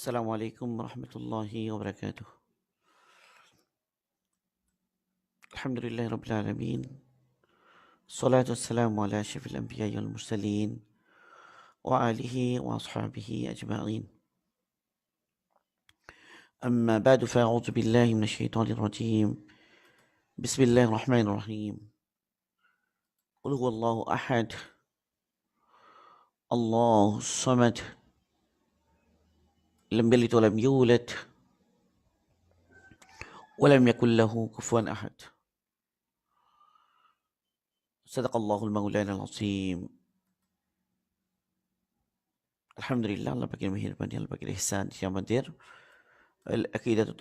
السلام عليكم ورحمة الله وبركاته. الحمد لله رب العالمين، الصلاة والسلام على أشرف الأنبياء والمرسلين وآله وأصحابه أجمعين. أما بعد فأعوذ بالله من الشيطان الرجيم. بسم الله الرحمن الرحيم. قل هو الله أحد الله الصمد لم يلد ولم يولد ولم يكن له كفوا أحد. صدق الله المولانا العظيم. আলহামদুলিল্লাহ, আল্লাহ পাকের মেহেরবানি, আল্লাহ পাকের ইহসান যে আমাদের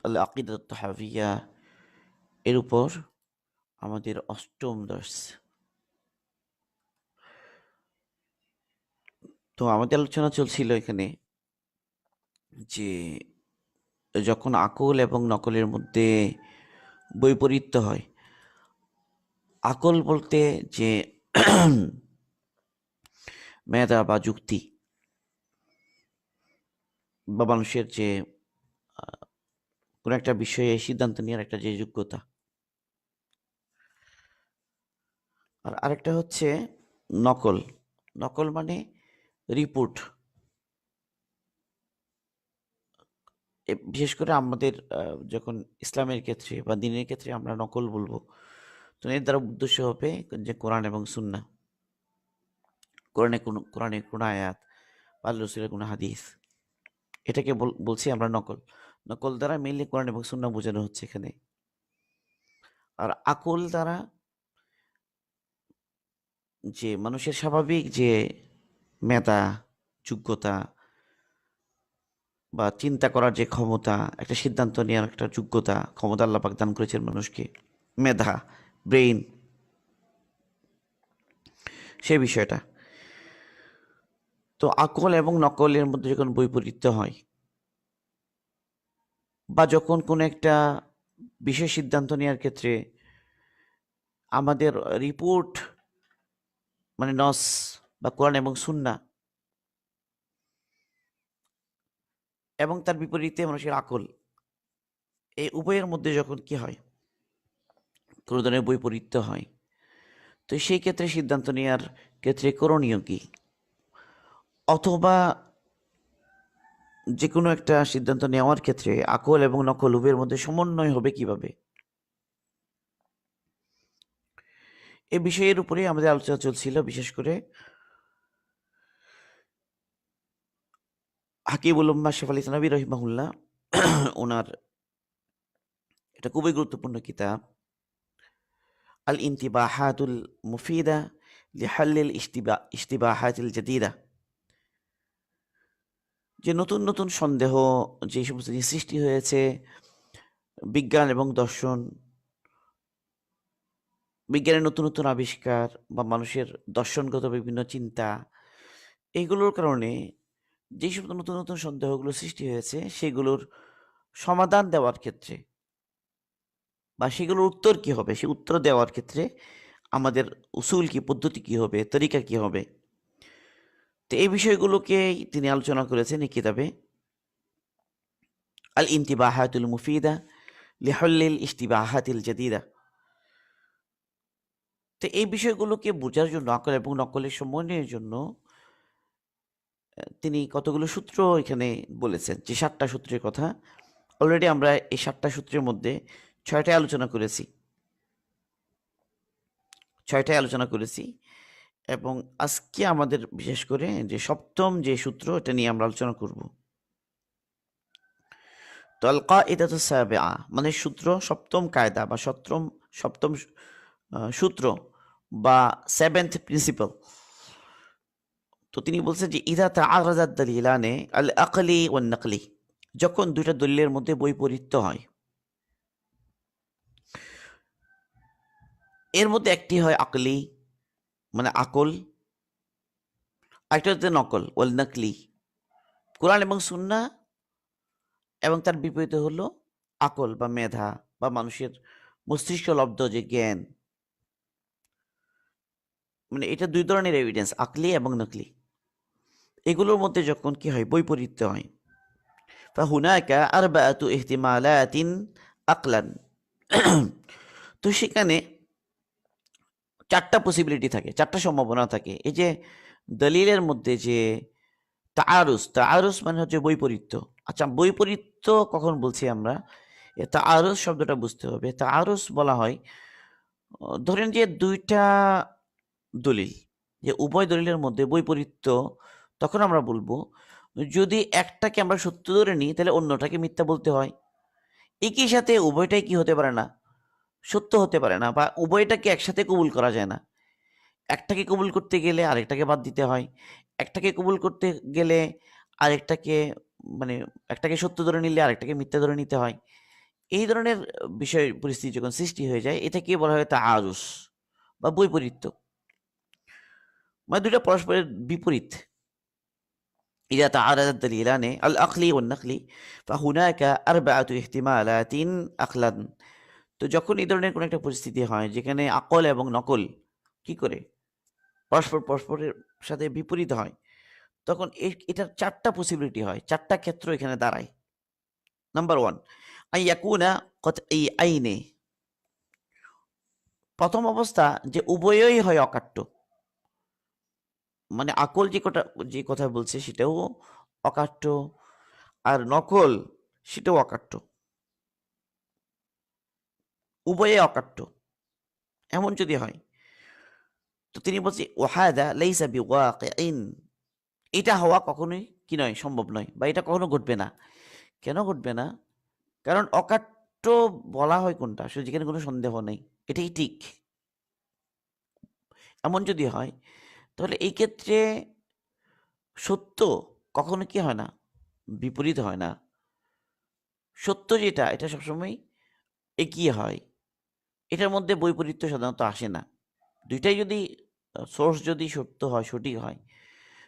আল আকিদাত তাহাভিয়া এর উপর আমাদের অষ্টম দর্স। তো আমাদের আলোচনা চলছিল এখানে যে যখন আকল এবং নকলের মধ্যে বৈপরীত্য হয়, আকল বলতে যে মেধা বা যুক্তি বা মানুষের যে কোনো একটা বিষয়ে সিদ্ধান্ত নেওয়ার একটা যে যোগ্যতা, আর আরেকটা হচ্ছে নকল। নকল মানে রিপোর্ট। বিশেষ করে আমাদের যখন ইসলামের ক্ষেত্রে বা দ্বীনের ক্ষেত্রে আমরা নকল বলবো, তো এর দ্বারা উদ্দেশ্য হবে যে কোরআন এবং সুন্নাহ, কোরআনের কোনো আয়াত বা আল্লাহর রাসূলের কোনো হাদিস, এটাকে বলছি আমরা নকল। নকল দ্বারা মেইনলি কোরআন এবং সুন্নাহ বোঝানো হচ্ছে এখানে। আর আকল দ্বারা যে মানুষের স্বাভাবিক যে মেধা, যোগ্যতা বা চিন্তা করার যে ক্ষমতা, একটা সিদ্ধান্ত নেওয়ার একটা যোগ্যতা, ক্ষমতা আল্লাহ পাক দান করেছেন মানুষকে, মেধা, ব্রেইন, সেই বিষয়টা। তো আকল এবং নকলের মধ্যে যখন বৈপরীত্য হয় বা যখন কোনো একটা বিশেষ সিদ্ধান্ত নেওয়ার ক্ষেত্রে আমাদের রিপোর্ট মানে নস বা কোরআন এবং সুন্নাহ এবং তার বিপরীতে মানুষের আকল, এই উভয়ের মধ্যে যখন কি হয়, কোনো ধরনের বৈপরীত্য হয়, তো সেই ক্ষেত্রে সিদ্ধান্ত নেওয়ার ক্ষেত্রে করণীয় কি, অথবা যে কোনো একটা সিদ্ধান্ত নেওয়ার ক্ষেত্রে আকল এবং নকল উভয়ের মধ্যে সমন্বয় হবে কিভাবে, এই বিষয়ের উপরে আমাদের আলোচনা চলছিল। বিশেষ করে হাকিবুল উম্মাহ শেখ আলী থানভী রহিমাহুল্লাহ ওনার এটা খুবই গুরুত্বপূর্ণ কিতাব আল ইনতিবাহাতুল মুফিদা লিহাল্লিল ইশতিবাহাতিল জাদিদা, যে নতুন নতুন সন্দেহ যে সমস্ত জিনিস সৃষ্টি হয়েছে বিজ্ঞান এবং দর্শন, বিজ্ঞানের নতুন নতুন আবিষ্কার বা মানুষের দর্শনগত বিভিন্ন চিন্তা, এইগুলোর কারণে যে সমস্ত নতুন নতুন সন্দেহগুলো সৃষ্টি হয়েছে সেগুলোর সমাধান দেওয়ার ক্ষেত্রে বা সেগুলোর উত্তর কি হবে, সেই উত্তর দেওয়ার ক্ষেত্রে আমাদের উসুল কি, পদ্ধতি কি হবে, তরিকা কি হবে, তো এই বিষয়গুলোকে তিনি আলোচনা করেছেন এই কিতাবে আল ইনতিবাহাতুল মুফিদা লিহল্লিল ইশতিবাহাতিল জাদিদা। তো এই বিষয়গুলোকে বোঝার জন্য, আকল এবং নকলের সমন্বয়ের জন্য তিনি কতগুলো সূত্র এখানে বলেছেন, যে 7টা সূত্রের কথা। অলরেডি আমরা এই 7টা সূত্রের মধ্যে 6টায় আলোচনা করেছি এবং আজকে আমাদের বিশেষ করে যে সপ্তম যে সূত্র, এটা নিয়ে আমরা আলোচনা করব। তো আল কায়দাতুস সাবিআ মানে সূত্র, সপ্তম কায়দা বা সপ্তম সূত্র বা 7th প্রিন্সিপাল। তো তিনি বলছেন যে ইদা তাআরাদাদ দালিলানে আল আকলি ওয়ান নাকলি, যখন দুইটা দলিলের মধ্যে বৈপরীত্য হয়, এর মধ্যে একটি হয় আকলি মানে আকল, আরেকটা হচ্ছে নকল ওয়াল নাকলি, কোরআন এবং সুন্নাহ, এবং তার বিপরীতে হলো আকল বা মেধা বা মানুষের মস্তিষ্ক লব্ধ যে জ্ঞান। মানে এটা দুই ধরনের এভিডেন্স, আকলি এবং নকলি। এগুলোর মধ্যে যখন কি হয়, বৈপরীত্য হয়, ফাহুনাকা আরবাআতু ইহতিমালাতিন আকলান। তো সেখানে চারটা পসিবিলিটি থাকে, চারটা সম্ভাবনা থাকে। এই যে দলিলের মধ্যে যে তাআরুস, তাআরুস মানে হচ্ছে বৈপরীত্য। আচ্ছা, বৈপরীত্য কখন বলছি আমরা? তাআরুস শব্দটা বুঝতে হবে। তাআরুস বলা হয়, ধরেন যে ২ টা দলিল, যে উভয় দলিলের মধ্যে বৈপরীত্য, তখন আমরা বলবো যদি একটাকে আমরা সত্য ধরে নিই তাহলে অন্যটাকে মিথ্যা বলতে হয়। একই সাথে উভয়টাই কি হতে পারে না? সত্য হতে পারে না, বা উভয়টাকে একসাথে কবুল করা যায় না। একটাকে কবুল করতে গেলে আরেকটাকে বাদ দিতে হয়। একটাকে কবুল করতে গেলে আরেকটাকে, মানে একটাকে সত্য ধরে নিলে আরেকটাকে মিথ্যা ধরে নিতে হয়। এই ধরনের বিষয় পরিস্থিতি যখন সৃষ্টি হয়ে যায়, এটাকে বলা হয় তাআরুস বা বৈপরীত্য। মানে ২ টা পরস্পরের বিপরীত। إذا تعارض الدليلان العقلي والنقلي فهناك أربعة احتمالات عقلاً। তো যখন এই ধরনের কোনো একটা পরিস্থিতি হয় যেখানে আকল এবং নকল কি করে পরস্পরের সাথে বিপরীত হয়, তখন এটার ৪ টা পসিবিলিটি হয়, ৪ টা ক্ষেত্র এখানে দাঁড়ায়। নাম্বার ১, আন ইয়াকুনা কতঈআইনি। প্রথম অবস্থা যে উভয়ই হয় অকাট্য। মানে আকল যে কথা বলছে সেটাও অকাট্য, আর নকল সেটাও অকাট্য। উভয়ে অকাট্য। এমন যদি হয়, তো তিনি বলছে ওয়াহাদা লাইসা বিওয়াকিইন। এটা হওয়া কখনোই কি নয়, সম্ভব নয়, বা এটা কখনো ঘটবে না। কেন ঘটবে না? কারণ অকাট্য বলা হয় কোনটা? আসলে যেখানে কোনো সন্দেহ নেই, এটাই ঠিক। এমন যদি হয়, তাহলে এই ক্ষেত্রে সত্য কখনো কি হয় না? বিপরীত হয় না। সত্য যেটা, এটা সবসময় এগিয়ে হয়। এটার মধ্যে বৈপরীত্য সাধারণত আসে না। ২ টাই যদি সোর্স যদি সত্য হয়, সঠিক হয়,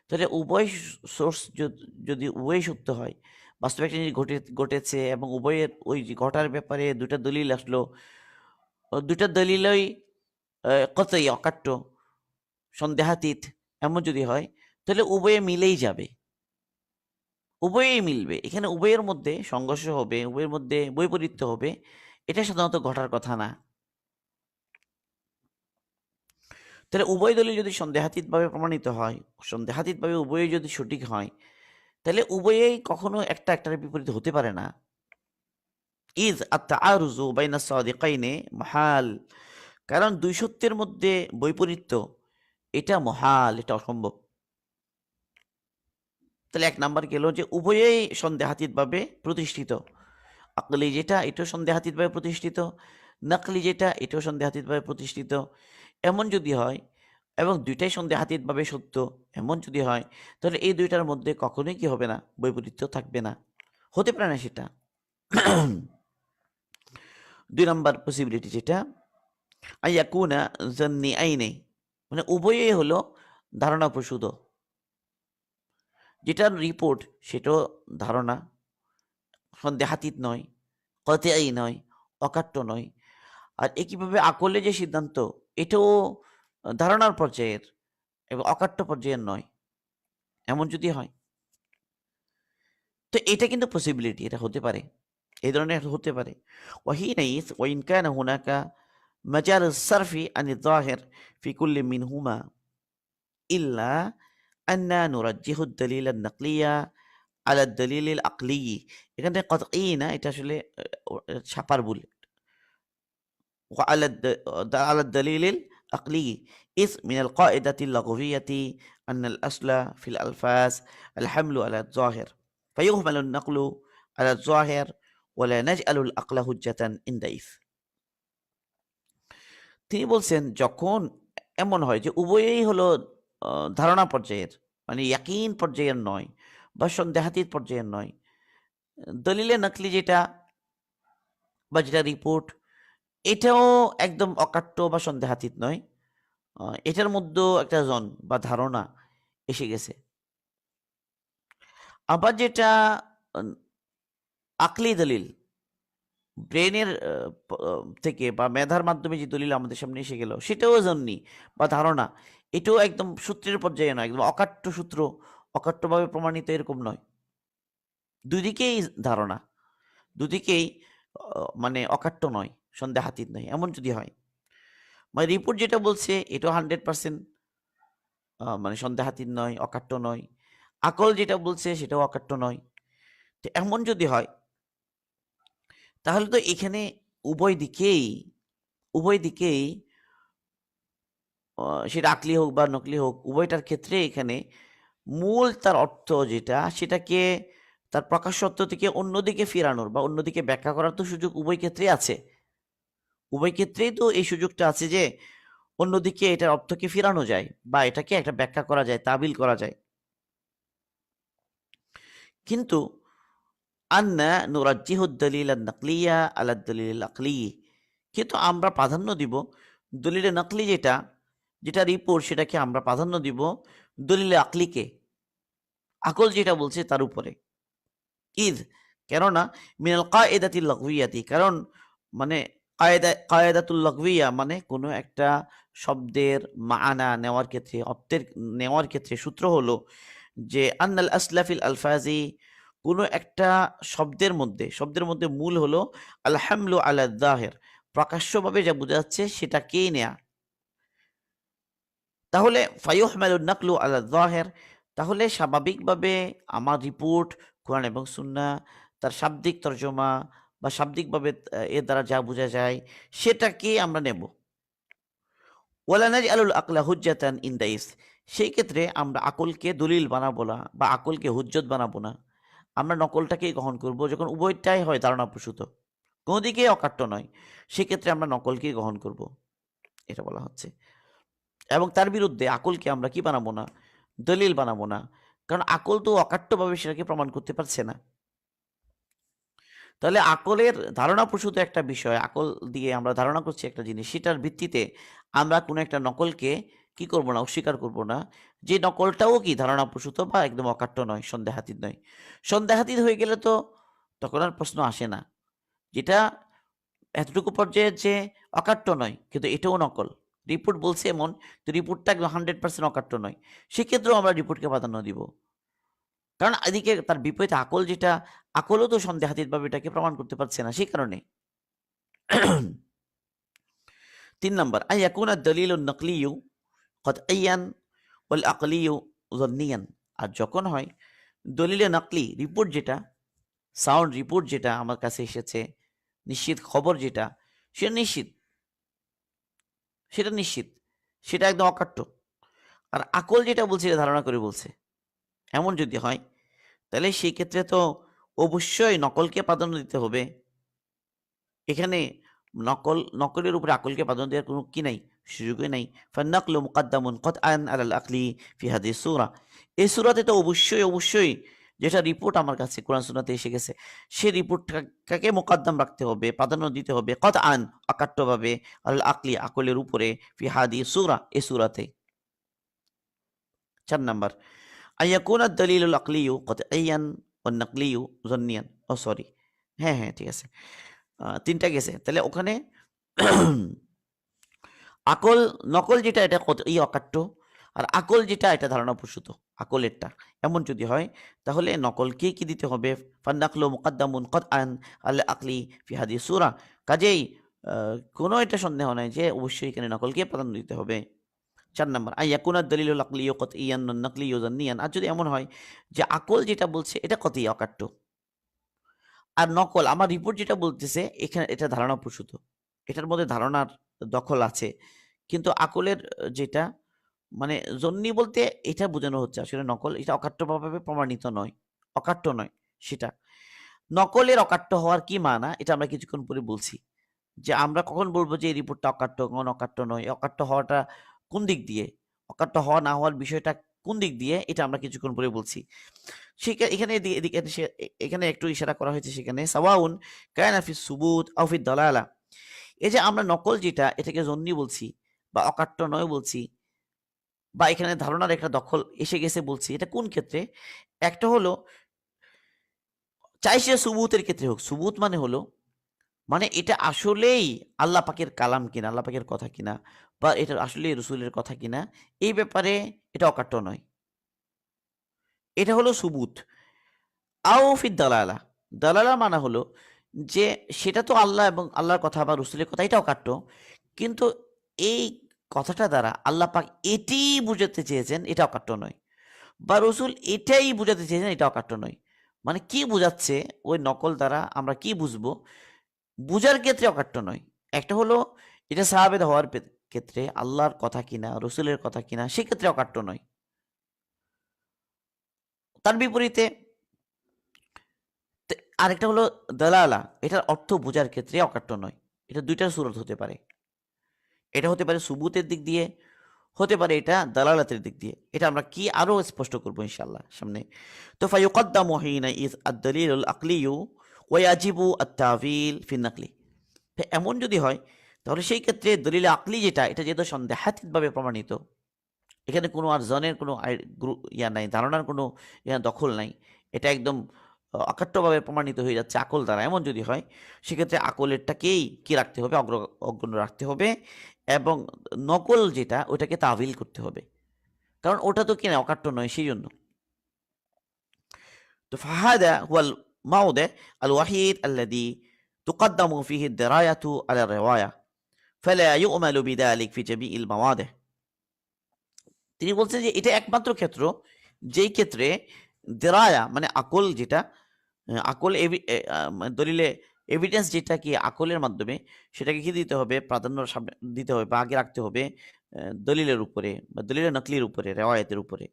তাহলে উভয় সোর্স যদি উভয়ই সত্য হয়, বাস্তবে একটা জিনিস ঘটেছে এবং উভয়ের ওই যে ঘটার ব্যাপারে ২ টা দলিল আসলো, ২ টা দলিলই কতই অকাট্য, সন্দেহাতীত, এমন যদি হয়, তাহলে উভয়ে মিলেই যাবে। উভয়েই মিলবে। এখানে উভয়ের মধ্যে সংঘর্ষ হবে, উভয়ের মধ্যে বৈপরীত্য হবে। এটা সাধারণত ঘটার কথা না। তাহলে উভয় দলিল যদি সন্দেহাতীতভাবে প্রমাণিত হয়, সন্দেহাতীতভাবে উভয়ই যদি সঠিক হয়, তাহলে উভয়েই কখনো একটার বিপরীত হতে পারে না। ইয আত-তাআরুযু বাইনা সাদিকাইনি মুহাল। কারণ ২ সত্যের মধ্যে বৈপরীত্য, এটা মুহাল, এটা অসম্ভব। তাহলে ১ নাম্বার গেল যে উভয়েই সন্দেহাতীতভাবে প্রতিষ্ঠিত। আকলি যেটা, এটাও সন্দেহাতীতভাবে প্রতিষ্ঠিত। নকলি যেটা, এটাও সন্দেহাতীতভাবে প্রতিষ্ঠিত। এমন যদি হয়, এবং ২ টাই সন্দেহাতীতভাবে সত্য, এমন যদি হয়, তাহলে এই ২ টার মধ্যে কখনোই কি হবে না? বৈপরীত্য থাকবে না। হতে পারে না সেটা। ২ নাম্বার পসিবিলিটি যেটা, আইয়াকুনা যান্নিআইনি, মানে উভয়ই হলো ধারণাপ্রসূত। যেটার রিপোর্ট সেটাও ধারণা, সন্দেহাতীত নয়, কতঈ নয়, অকাট্য নয়। আর একইভাবে আকলে যে সিদ্ধান্ত, এটাও ধারণার পর্যায়ের এবং অকাট্য পর্যায়ের নয়। এমন যদি হয়, তো এটা কিন্তু পসিবিলিটি, এটা হতে পারে। এই ধরনের হতে পারে। وحينئذ وإن كان هناك مجال الصرف عن الظاهر في كل منهما إلا أن نرجح الدليل النقلي على الدليل العقلي। এখানে قطعي না, এটা আসলে ছাপার ভুল। وعلى على الدليل العقلي إذ من القاعدة اللغوية أن الأصل في الألفاظ الحمل على الظاهر فيهمل النقل على الظاهر ولا نجعل العقل حجة عندئذ। তিনি বলছেন যখন এমন হয় যে উভয়ই হলো ধারণা পর্যায়ের, মানে ইয়াকিন পর্যায়ের নয়, বা সন্দেহাতীত পর্যায়ের নয়। দলিলে নকলি যেটা, বা যেটা রিপোর্ট, এটাও একদম অকাট্য বা সন্দেহাতীত নয়। এটার মধ্যেও একটা জন বা ধারণা এসে গেছে। আবার যেটা আকলি দলিল, ব্রেনের থেকে বা মেধার মাধ্যমে যে দলিল আমাদের সামনে এসে গেল, সেটাও জন্যি বা ধারণা, এটাও একদম সূত্রের পর্যায়ে নয়, একদম অকাট্য সূত্র, অকাট্যভাবে প্রমাণিত এরকম নয়। দুদিকেই ধারণা, দুদিকেই মানে অকাট্য নয়, সন্দেহাতীত নয়, এমন যদি হয়, মানে রিপোর্ট যেটা বলছে এটাও 100% মানে সন্দেহাতীত নয়, অকাট্য নয়, আকল যেটা বলছে সেটাও অকাট্য নয়। তো এমন যদি হয় তাহলে তো এখানে উভয় দিকেই উভয় দিকেই সেটা আকলি হোক বা নকলি হোক, উভয়টার ক্ষেত্রে এখানে মূল তার অর্থ যেটা, সেটাকে তার প্রকাশ্য অর্থ থেকে অন্যদিকে ফেরানোর বা অন্যদিকে ব্যাখ্যা করার তো সুযোগ উভয় ক্ষেত্রেই আছে। উভয় ক্ষেত্রেই তো এই সুযোগটা আছে যে অন্যদিকে এটার অর্থকে ফেরানো যায় বা এটাকে একটা ব্যাখ্যা করা যায়, তাবিল করা যায়। কিন্তু আন্না নুরাজ্জিহু দলিল নাকলিয়া আলা দলিল আকলি, কিন্তু আমরা প্রাধান্য দিব দলিলে নকলি যেটা, যেটা রিপোর্ট, সেটাকে আমরা প্রাধান্য দিব দলিলে আকলিকে, আকল যেটা বলছে তার উপরে। ইদ, কেননা মিনাল কায়দাতিল লাগভিয়াতি, কারণ মানে কায়দাতুল লাগভিয়া মানে কোনো একটা শব্দের মানা নেওয়ার ক্ষেত্রে, অর্থের নেওয়ার ক্ষেত্রে সূত্র হলো যে আন্নাল আসলাফিল আলফাজি, কোনো একটা শব্দের মধ্যে মূল হলো আল হামলু আলা যাহির, প্রকাশ্যভাবে যা বোঝা যাচ্ছে সেটাকেই নেয়া। তাহলে ফায়ুহমালুন নাকলু আলা যাহির, তাহলে স্বাভাবিকভাবে আমার রিপোর্ট কোরআন এবং সুন্নাহ তার শাব্দিক তর্জমা বা শাব্দিকভাবে এর দ্বারা যা বোঝা যায় সেটাকে আমরা নেব। ওয়ালা নাজআলুল আকলা হুজ্জাতান ইনদা ইস, সেই ক্ষেত্রে আমরা আকলকে দলিল বানাবো না বা আকলকে হুজ্জত বানাবো না, আমরা নকলটাকেই গ্রহণ করব যখন উভয়টাই হয় ধারণাপ্রসূত, কোনো দিকেই অকাট্য নয়, সেক্ষেত্রে আমরা নকলকেই গ্রহণ করব, এটা বলা হচ্ছে। এবং তার বিরুদ্ধে আকলকে আমরা কি বানাবো না, দলিল বানাবো না, কারণ আকল তো অকাট্যভাবে সেটাকে প্রমাণ করতে পারছে না। তাহলে আকলের ধারণাপ্রসূত একটা বিষয়, আকল দিয়ে আমরা ধারণা করছি একটা জিনিস, সেটার ভিত্তিতে আমরা কোনো একটা নকলকে কি করব না, অস্বীকার করব না, যে নকলটাও কি ধারণাপ্রসূত বা একদম অকাট্য নয়, সন্দেহাতীত নয়। সন্দেহাতীত হয়ে গেলে তো তখন আর প্রশ্ন আসে না, যেটা এতটুকু পর্যায়ে যে অকাট্য নয় কিন্তু এটাও নকল, রিপোর্ট বলছে এমন, তো রিপোর্টটা একদম 100% অকাট্য নয়, সেক্ষেত্রেও আমরা রিপোর্টকে প্রাধান্য দিব। কারণ এদিকে তার বিপরীতে আকল যেটা, আকলও তো সন্দেহাতীতভাবে এটাকে প্রমাণ করতে পারছে না, সেই কারণে। ৩ নাম্বার, আন ইয়াকুনা দলিলুন নকলিয়্যু কতইয়ান ওয়াল আকলিয়্যু যন্নিয়ান, আর যখন হয় দলিলে নকলি রিপোর্ট যেটা, সাউন্ড রিপোর্ট যেটা আমার কাছে এসেছে, নিশ্চিত খবর যেটা, সেটা নিশ্চিত, সেটা নিশ্চিত, সেটা একদম অকাট্য। আর আকল যেটা বলছে এটা ধারণা করে বলছে, এমন যদি হয় তাহলে সেই ক্ষেত্রে তো অবশ্যই নকলকে প্রাধান্য দিতে হবে। এখানে নকলের উপরে আকলকে প্রাধান্য দেওয়ার কোনো কি নাই, সুযোগই নাই। ফান্নাকলু মুকাদ্দামুন কতআন আলাল আকলি ফি হাদিস সূরা, এই সূরাতে তো অবশ্যই যেটা রিপোর্ট আমার কাছে কোরআন সুন্নাহতে এসে গেছে, সেই রিপোর্টটাকে মুকাদ্দাম রাখতে হবে, প্রাধান্য দিতে হবে কতআন অকাট্যভাবে, আল আকলি আকলের উপরে, ফি হাদিস সূরা এই সূরাতে। ৪ নাম্বার, আইয়াকুনা দলিলুল আকলিয়ু কতইয়ান ওয়ান নাকলিয়ু যন্নিয়ান, ও সরি, হ্যাঁ ঠিক আছে, ৩টা গেছে। তাহলে ওখানে আকল, নকল যেটা এটা অকাট্য, আর আকল যেটা এটা ধারণাপ্রসূত, আকলেরটা। এমন যদি হয় তাহলে নকলকেই কি দিতে হবে, ফান্নাকলু মুকাদ্দামুন কতআন আল আকলি ফি হাদিস সূরা, কাজেই কোনো এটা সন্দেহ নাই যে অবশ্যই এখানে নকলকে প্রাধান্য দিতে হবে। ৪ নাম্বার, আইয়াকুনা দলিলুল আকলিয়্যু কতইয়ান ওয়ান নাকলিয়্যু যন্নিয়ান, আর যদি এমন হয় যে আকল যেটা বলছে এটা কতই অকাট্য, আর নকল আমার রিপোর্ট যেটা বলতেছে এখানে এটা ধারণাপ্রসূত, এটার মধ্যে ধারণার দখল আছে, কিন্তু আকলের যেটা মানে জন্যি বলতে এটা বোঝানো হচ্ছে আসলে নকল, এটা অকাট্যভাবে প্রমাণিত নয়, অকাট্য নয় সেটা। নকলের অকাট্য হওয়ার কি মানা এটা আমরা কিছুক্ষণ পরে বলছি, যে আমরা কখন বলবো যে এই রিপোর্টটা অকাট্য, কখন অকাট্য নয়, এই অকাট্য হওয়াটা কোন দিক দিয়ে, অকাট্য হওয়া না হওয়ার বিষয়টা কোন দিক দিয়ে, এটা আমরা কিছুক্ষণ পরে বলছি। এখানে এখানে একটু ইশারা করা হয়েছে, সেখানে সাওয়াউন কায়না ফিস সুবুত আও ফিদ দালালা, এই যে আমরা নকল যেটা এটাকে জন্নি বলছি বা অকাট্য নয় বলছি, বা এখানে ধারণার একটা দখল এসে গেছে বলছি, এটা কোন ক্ষেত্রে? একটা হলো চাই সে সুবুতের ক্ষেত্রে হোক, সুবুত মানে হলো মানে এটা আসলেই আল্লাহ পাকের কালাম কিনা, আল্লাহ পাকের কথা কিনা, বা এটা আসলেই রসুলের কথা কিনা, এই ব্যাপারে এটা অকাট্য নয়, এটা হলো সুবুত। আও ফি দালালা, দালালা মানে হলো যে সেটা তো আল্লাহ এবং আল্লাহর কথা বা রসুলের কথা, এটাও কাট্য, কিন্তু এই কথাটা দ্বারা আল্লাহ পাক এটিই বুঝাতে চেয়েছেন, এটা অকাট্য নয়, বা রসুল এটাই বুঝাতে চেয়েছেন, এটা অকাট্য নয়। মানে কি বুঝাচ্ছে ওই নকল দ্বারা আমরা কি বুঝবো, বুঝার ক্ষেত্রে অকাট্য নয়। একটা হলো এটা সাহাবেদ হওয়ার ক্ষেত্রে আল্লাহর কথা কিনা রসুলের কথা কিনা সেক্ষেত্রে অকাট্য নয়। তার বিপরীতে আরেকটা হলো দালালা, এটার অর্থ বোঝার ক্ষেত্রে অকাট্য নয়। এটা দুইটার সুরত হতে পারে। এটা হতে পারে সুবুতের দিক দিয়ে, হতে পারে এটা দালালাতের দিক দিয়ে। এটা আমরা কি আরো স্পষ্ট করবো ইনশাআল্লাহ সামনে। তো ফায়ুকদ্দামু হিনা ইয আদ-দালিলুল আকলিয়্যু ওয়া ইয়াজিবু আত-তা'বিল ফি নাকলি। এমন যদি হয় তাহলে সেই ক্ষেত্রে দলিল আকলি যেটা, এটা যেহেতু সন্দেহাতীতভাবে প্রমাণিত, এখানে কোনো আর জনের কোনো ইয়া নাই, ধারণার কোনো দখল নাই, এটা একদম অকাট্যভাবে প্রমাণিত হয়ে যাচ্ছে আকল দ্বারা। এমন যদি হয় সেক্ষেত্রে আকলেরটাকেই কি রাখতে হবে, অগ্রণ রাখতে হবে, এবং নকল যেটা ওটাকে তাবিল করতে হবে, কারণ ওটা তো কিনা অকাট্য নয় সেই জন্য। তো ফাহাদা হুয়াল মাউদে আল ওয়াহিদ আল্লাযী তুকদ্দামু ফীহি আদ-দিরায়াতু আলা আর-রিওয়ায়া ফালা ইউ'মালু বিযালিক ফি জামিইল মাওয়াদিহ। তিনি বলছেন যে এটা একমাত্র ক্ষেত্র যেই ক্ষেত্রে দেরায়া মানে আকল যেটা, আকল মানে দলিলে এভিডেন্স যেটা কি আকলের মাধ্যমে, সেটাকে কি দিতে হবে, প্রাধান্য সামনে দিতে হবে বা আগে রাখতে হবে দলিলের উপরে বা দলিলের নকলির উপরে, রেওয়ায়তের উপরে।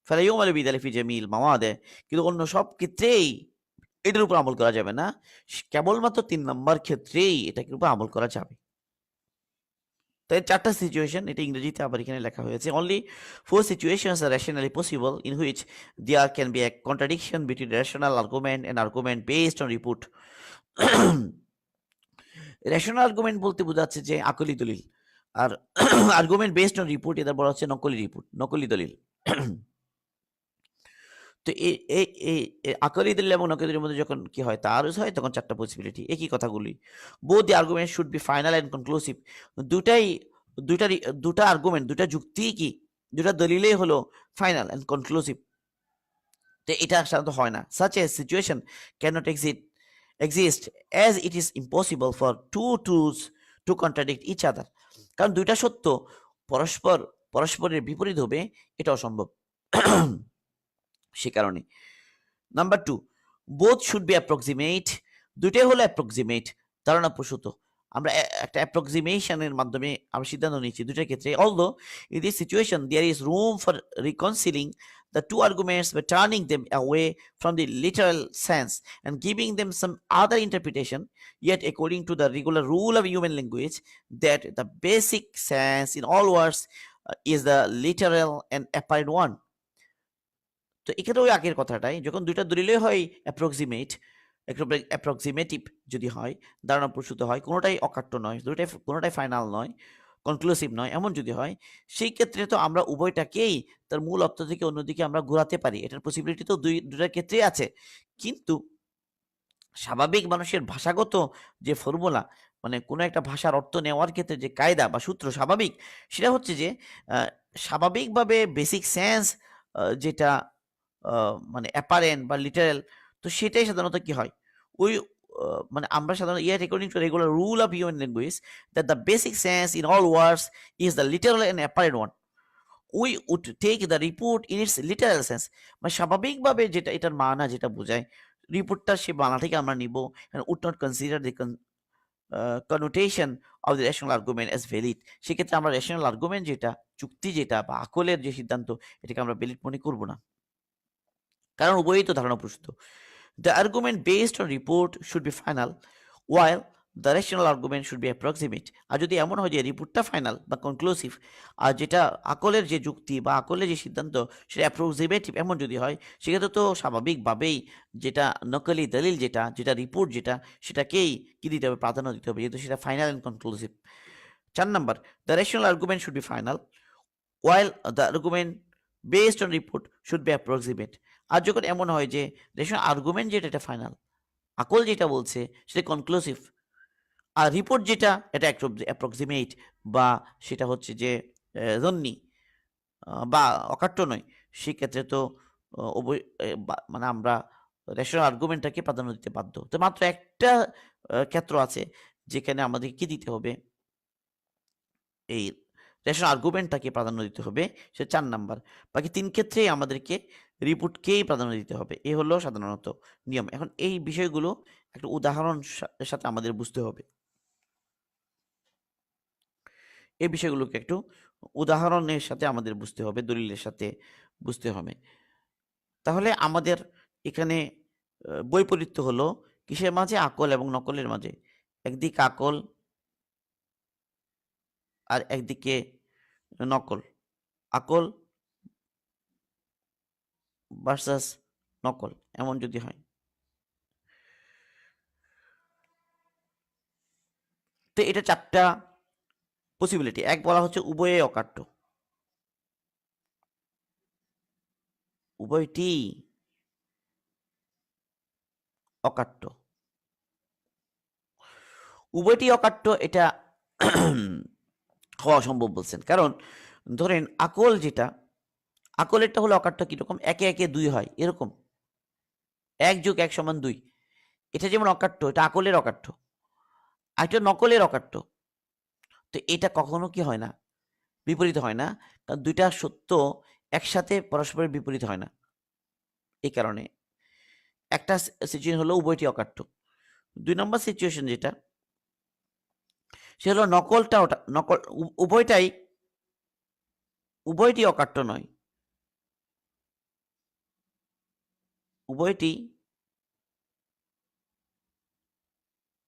ফালা ইউমালু বিযালিক ফি জামিল মাওয়াদে, কিন্তু অন্য সব ক্ষেত্রেই এটার উপর আমল করা যাবে না, কেবলমাত্র ৩ নম্বর ক্ষেত্রেই এটার উপর আমল করা যাবে। তাই ৪টা সিচুয়েশন, এটা ইংরেজিতে আবার এখানে লেখা হয়েছে। Only 4 situations are rationally possible in which there can be a contradiction between rational argument and argument based on report. Rational argument বলতে বোঝাচ্ছে যে আকলি দলিল, আর আর্গুমেন্ট বেসড অন রিপোর্ট এটা বলা হচ্ছে নকলি রিপোর্ট, নকলি দলিল। তো এই আকলি দলিল এবং নকলি দলিলের মধ্যে যখন কি হয়, তারুজ হয়, তখন ৪টা পসিবিলিটি, একই কথাগুলি। Both the argument should be final and conclusive. দুটাই দুটা আর্গুমেন্ট, দুটা যুক্তি কি, দুটা দলিলেই হলো ফাইনাল অ্যান্ড কনক্লুসিভ। তো এটা সাধারণত হয় না। Such a situation cannot exist as it is impossible for two truths to contradict each other. কারণ দুইটা সত্য পরস্পরের বিপরীত হবে, এটা অসম্ভব। সে কারণে number 2, both should be approximate. দুইটাই হলো অ্যাপ্রক্সিমেট, ধারণা প্রসূত। আমরা একটা অ্যাপ্রক্সিমেশনের মাধ্যমে আমরা সিদ্ধান্ত নিচ্ছি দুইটার ক্ষেত্রে। Although in this situation there is room for reconciling the two arguments by turning them away from the literal sense and giving them some other interpretation, yet according to the regular rule of human language that the basic sense in all words is the literal and apparent one. তো এক্ষেত্রে ওই আগের কথাটাই, যখন দুইটা দলিলে হয় approximate, অ্যাপ্রক্সিমেটিভ যদি হয়, ধারণা প্রসূত হয়, কোনোটাই অকাট্য নয়, কোনোটাই ফাইনাল নয়, কনক্লুসিভ নয়, এমন যদি হয়, সেই ক্ষেত্রে তো আমরা উভয়টাকেই তার মূল অর্থ থেকে অন্যদিকে আমরা ঘোরাতে পারি। এটার পসিবিলিটি তো দুটার ক্ষেত্রেই আছে। কিন্তু স্বাভাবিক মানুষের ভাষাগত যে ফর্মুলা, মানে কোনো একটা ভাষার অর্থ নেওয়ার ক্ষেত্রে যে কায়দা বা সূত্র স্বাভাবিক, সেটা হচ্ছে যে স্বাভাবিকভাবে বেসিক সেন্স যেটা মানে অ্যাপারেন্ট বা লিটারাল, তো সেটাই সাধারণত কি হয়, ওই মানে আমরা সাধারণত according to regular rule of human language that the basic sense in all words is the literal and apparent one, we would take the report in its literal sense. মানে স্বাভাবিকভাবে যেটা এটার মানা যেটা বোঝায়, রিপোর্টটা সে বানা থেকে আমরা নিব, would not consider the connotation of the rational argument as valid. সেক্ষেত্রে আমরা রেশনাল আর্গুমেন্ট যেটা, যুক্তি যেটা বা আকলের যে সিদ্ধান্ত, এটাকে আমরা ভ্যালিড মনে করব না, কারণ উভয়ই তো ধারণা প্রসূত। The argument based on report should be final, while the rational argument should be approximate. আর যদি এমন হয় যে রিপোর্টটা ফাইনাল বা কনক্লুসিভ, আর যেটা আকলের যে যুক্তি বা আকলের যে সিদ্ধান্ত সেটা অ্যাপ্রক্সিমেটিভ, এমন যদি হয়, সেক্ষেত্রে তো স্বাভাবিকভাবেই যেটা নকলি দলিল যেটা, যেটা রিপোর্ট যেটা, সেটাকেই কি দিতে হবে, প্রাধান্য দিতে হবে, যেহেতু সেটা final and conclusive. 4 number, the rational argument should be final, while the argument based on report should be approximate. আর যখন এমন হয় যে রেশনাল আর্গুমেন্ট যেটা এটা ফাইনাল, আকল যেটা বলছে সেটা কনক্লুসিভ, আর রিপোর্ট যেটা এটা অ্যাপ্রক্সিমেট বা সেটা হচ্ছে যে জন্নি বা অকাট্য নয়, সেক্ষেত্রে তো মানে আমরা রেশনাল আর্গুমেন্টটাকে প্রাধান্য দিতে বাধ্য। তো মাত্র একটা ক্ষেত্র আছে যেখানে আমাদেরকে কি দিতে হবে? এই রেশনাল আর্গুমেন্টটাকে প্রাধান্য দিতে হবে, সে ৪ নাম্বার। বাকি ৩ ক্ষেত্রেই আমাদেরকে রিপোর্টকেই প্রাধান্য দিতে হবে। এই হলো সাধারণত নিয়ম। এখন এই বিষয়গুলো একটা উদাহরণ সাথে আমাদের বুঝতে হবে। এই বিষয়গুলোকে একটু উদাহরণের সাথে আমাদের বুঝতে হবে, দলিলের সাথে বুঝতে হবে। তাহলে আমাদের এখানে বৈপরীত্য হলো কিসের মাঝে? আকল এবং নকলের মাঝে। একদিকে আকল আর একদিকে নকল। আকল ভার্সাস নকল এমন যদি হয়। তো এটা ৪ টা পসিবিলিটি। এক বলা হচ্ছে উভয়ে অকাট্য। উভয়টিই অকাট্য। উভয়টি অকাট্য এটা হওয়া সম্ভব বলছেন। কারণ ধরেন আকল যেটা, আকলেরটা হলো অকাট্য কিরকম? একে, একে ২ হয় এরকম। ১+১=২। এটা যেমন অকাট্য, এটা আকলের অকাট্য। আরেকটা নকলের অকাট্য। তো এটা কখনো কি হয় না? বিপরীত হয় না। কারণ ২ টা সত্য একসাথে পরস্পরের বিপরীত হয় না। এই কারণে একটা সিচুয়েশন হলো উভয়টি অকাট্য। ২ নম্বর সিচুয়েশন যেটা, সে হলো নকলটা ওটা নকল উভয়টি অকাট্য নয়। উভয়টি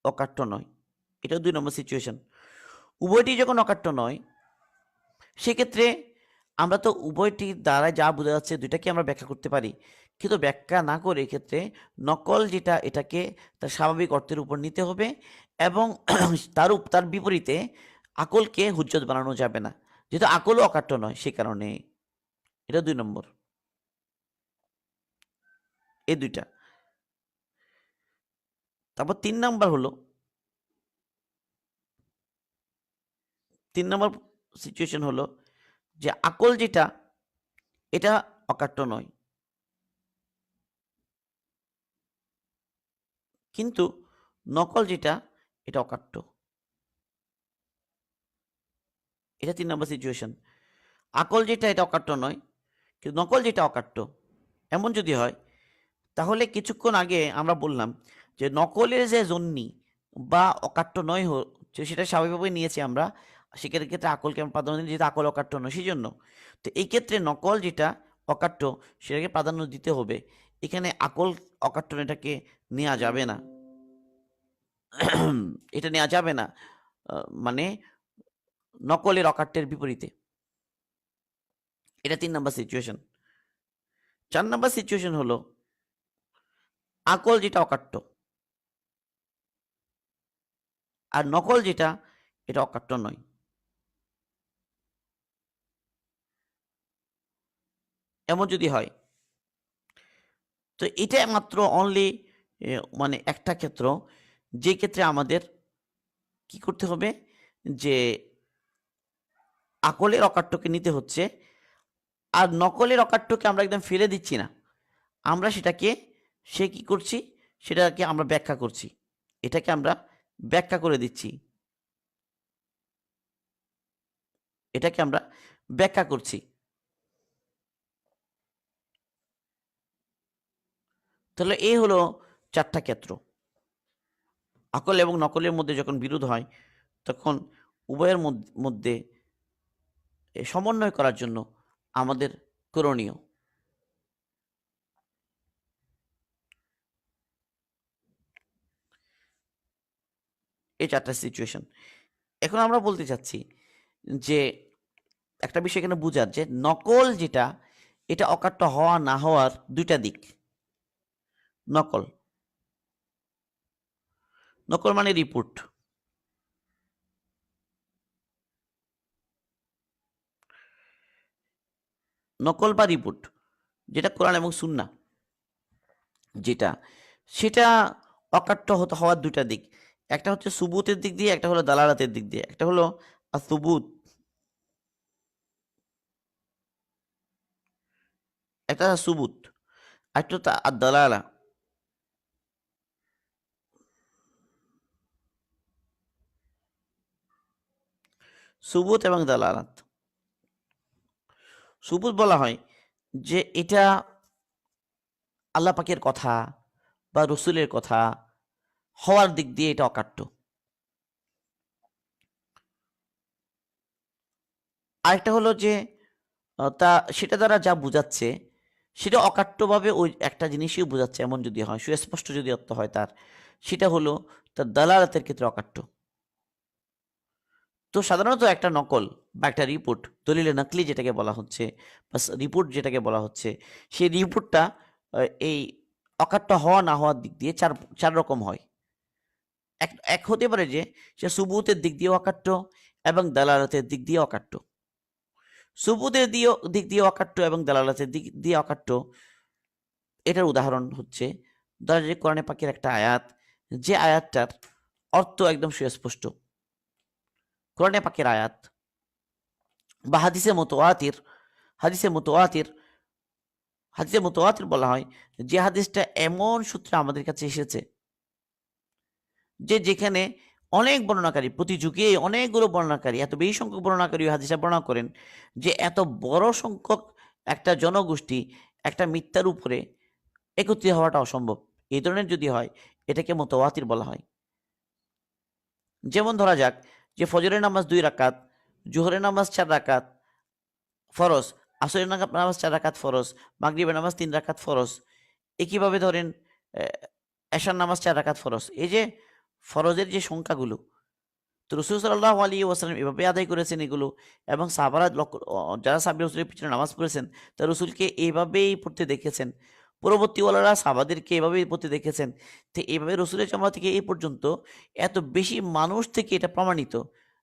অকাট্য নয়। এটাও ২ নম্বর সিচুয়েশন। উভয়টি যখন অকাট্য নয়, সেক্ষেত্রে আমরা তো উভয়টির দ্বারা যা বোঝা যাচ্ছে ২ টাকে আমরা ব্যাখ্যা করতে পারি। কিন্তু ব্যাখ্যা না করে এক্ষেত্রে নকল যেটা এটাকে তার স্বাভাবিক অর্থের উপর নিতে হবে এবং তার বিপরীতে আকলকে হুজ্জত বানানো যাবে না। যেহেতু আকলও অকাট্য নয় সে কারণে। এটা ২ নম্বর। এই ২ টা। তারপর ৩ নাম্বার হলো ৩ নম্বর সিচুয়েশন হলো যে আকল যেটা এটা অকাট্য নয়। কিন্তু নকল যেটা এটা অকাট্য। এটা ৩ নম্বর সিচুয়েশন। আকল যেটা এটা অকাট্য নয়। কিন্তু নকল যেটা অকাট্য। এমন যদি হয় তাহলে কিছুক্ষণ আগে আমরা বললাম যে নকলের যে জন্যি বা অকাট্য নয় হচ্ছে সেটা স্বাভাবিকভাবে নিয়েছি আমরা। সেক্ষেত্রে আকলকে আমরা প্রাধান্য দিই যেহেতু আকল অকাট্য নয় সেজন্য। তো এই ক্ষেত্রে নকল যেটা অকাট্য সেটাকে প্রাধান্য দিতে হবে। এখানে আকল অকাট্য এটাকে নেয়া যাবে না। এটা নেয়া যাবে না। মানে নকলের অকাট্যের বিপরীতে। এটা ৩ নাম্বার সিচুয়েশন। ৪ নাম্বার সিচুয়েশন হলো আকল যেটা অকাট্য আর নকল যেটা এটা অকাট্য নয়। এমন যদি হয় তো এটা মাত্র অনলি মানে একটা ক্ষেত্র যে ক্ষেত্রে আমাদের কি করতে হবে যে আকলের অকাট্যকে নিতে হচ্ছে আর নকলের অকাট্যকে আমরা একদম ফেলে দিচ্ছি না। আমরা সেটাকে কি করছি সেটাকে আমরা ব্যাখ্যা করছি। এটাকে আমরা ব্যাখ্যা করে দিচ্ছি। এটাকে আমরা ব্যাখ্যা করছি। তাহলে এই হলো ৪ টা ক্ষেত্র। আকল এবং নকলের মধ্যে যখন বিরোধ হয় তখন উভয়ের মধ্যে সমন্বয় করার জন্য আমাদের করণীয়। এই ৪ টা সিচুয়েশন। এখন আমরা বলতে চাচ্ছি যে একটা বিষয় এখানে বুঝার যে নকল যেটা এটা অকাট্য হওয়া না হওয়ার ২ টা দিক। নকল। নকল মানে রিপোর্ট। নকল বা রিপোর্ট যেটা কোরআন এবং সুন্নাহ যেটা সেটা অকাট্য হওয়ার ২ টা দিক। একটা হচ্ছে সুবুতের দিক দিয়ে, একটা হলো দালালাতের দিক দিয়ে। একটা হলো সুবুত, একটা সুবুত, আরেকটা হচ্ছে দালালা। সুবুত এবং দালালাত। সুবুত বলা হয় যে এটা আল্লাহ পাকের কথা বা রসুলের কথা হওয়ার দিক দিয়ে এটা অকাট্য। আরেকটা হলো যে তা সেটা দ্বারা যা বুঝাচ্ছে সেটা অকাট্যভাবে ওই একটা জিনিসই বোঝাচ্ছে এমন যদি হয়, সুস্পষ্ট যদি অর্থ হয় তার, সেটা হলো তার দালালাতের ক্ষেত্রে অকাট্য। তো সাধারণত একটা নকল বা একটা রিপোর্ট, দলিলে নকলি যেটাকে বলা হচ্ছে বা রিপোর্ট যেটাকে বলা হচ্ছে, সেই রিপোর্টটা এই অকাট্য হওয়া না হওয়ার দিক দিয়ে চার চার রকম হয়। এক এক হতে পারে যে সে সুবুতের দিক দিয়ে অকাট্য এবং দালালাতের দিক দিয়ে অকাট্য। সুবুতের দিক দিয়ে অকাট্য এবং দালালাতের দিক দিয়ে অকাট্য, এটার উদাহরণ হচ্ছে ধরা যায় কোরআনে পাকের একটা আয়াত, যে আয়াতটার অর্থ একদম সুস্পষ্ট। কোরআনে পাকের আয়াত বা হাদিসে মুতাওয়াতির বলা হয় যে হাদিসটা এমন সূত্রে আমাদের কাছে এসেছে যে যেখানে অনেক বর্ণনাকারী, প্রতি যুগে অনেকগুলো বর্ণনাকারী, এত বেশি সংখ্যক বর্ণনাকারী হাদিসটা বর্ণনা করেন যে এত বড় সংখ্যক একটা জনগোষ্ঠী একটা মিথ্যার উপরে একত্রিত হওয়াটা অসম্ভব। এই ধরনের যদি হয় এটাকে মুতাওয়াতির বলা হয়। যেমন ধরা যাক যে ফজরের নামাজ 2 রাকাত, জোহরের নামাজ 4 রাকাত ফরজ, আসরের নামাজ 4 রাকাত ফরজ, মাগরিবের নামাজ 3 রাকাত ফরজ। একইভাবে ধরেন এশার নামাজ 4 রাকাত ফরজ। এই যে ফরজের যে সংখ্যাগুলো, তো রাসূল সাল্লাল্লাহু আলাইহি ওয়াসাল্লাম এভাবে আদায় করেছেন এগুলো, এবং সাহাবারা যারা সাহাবী রাসূলের পিছনে নামাজ পড়েছেন তারা রাসূলকে এভাবেই পড়তে দেখেছেন। পরবর্তীওয়ালারা সাহাবাদেরকে এভাবেই পড়তে দেখেছেন। তো এইভাবে রাসূলের জামানা থেকে এই পর্যন্ত এত বেশি মানুষ থেকে এটা প্রমাণিত